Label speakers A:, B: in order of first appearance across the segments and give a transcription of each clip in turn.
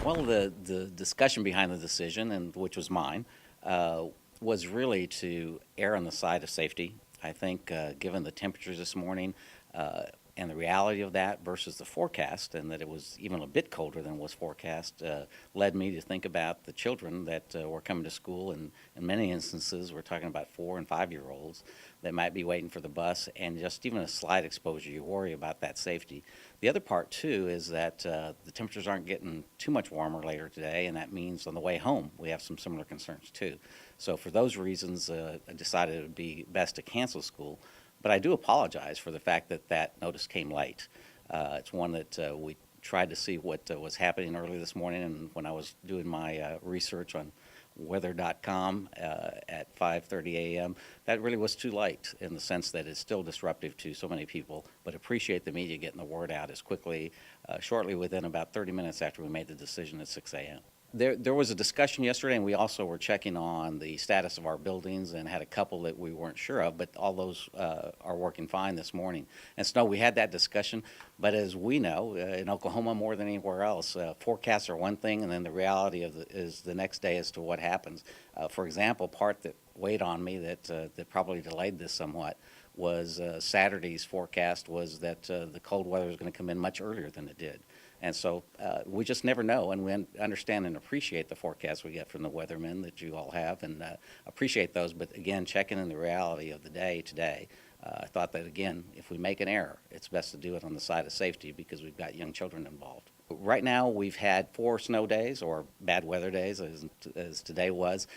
A: Well, the discussion behind the decision, and which was mine, was really to err on the side of safety. I think given the temperatures this morning and the reality of that versus the forecast, and that it was even a bit colder than was forecast, led me to think about the children that were coming to school. And in many instances, we're talking about 4 and 5-year-olds that might be waiting for the bus, and just even a slight exposure, you worry about that safety. The other part, too, is that the temperatures aren't getting too much warmer later today, and that means on the way home we have some similar concerns, too. So for those reasons, I decided it would be best to cancel school. But I do apologize for the fact that that notice came late. It's one that we tried to see what was happening early this morning, and when I was doing my research on weather.com at 5:30 a.m., that really was too late in the sense that it's still disruptive to so many people, but appreciate the media getting the word out as quickly, shortly within about 30 minutes after we made the decision at 6 a.m. There was a discussion yesterday, and we also were checking on the status of our buildings and had a couple that we weren't sure of, but all those are working fine this morning. And so we had that discussion, but as we know, in Oklahoma more than anywhere else, forecasts are one thing, and then the reality is the next day as to what happens. For example, part that weighed on me that probably delayed this somewhat was Saturday's forecast was that the cold weather was going to come in much earlier than it did. And so we just never know, and we understand and appreciate the forecasts we get from the weathermen that you all have, and appreciate those. But again, checking in the reality of the day today, I thought that, again, if we make an error, it's best to do it on the side of safety because we've got young children involved. Right now, we've had 4 snow days, or bad weather days, as today was.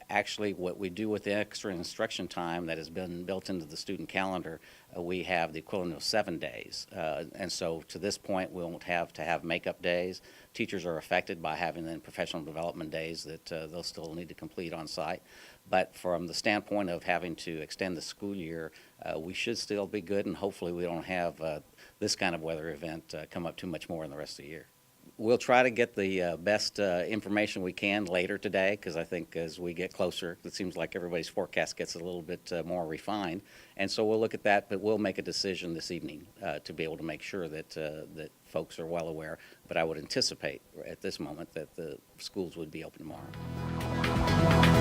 A: Actually, what we do with the extra instruction time that has been built into the student calendar, we have the equivalent of 7 days. And so to this point, we won't have to have makeup days. Teachers are affected by having then professional development days that they'll still need to complete on site. But from the standpoint of having to extend the school year, we should still be good, and hopefully we don't have this kind of weather event come up too much more in the rest of the year. We'll try to get the best information we can later today, because I think as we get closer, it seems like everybody's forecast gets a little bit more refined. And so we'll look at that, but we'll make a decision this evening to be able to make sure that that folks are well aware. But I would anticipate at this moment that the schools would be open tomorrow.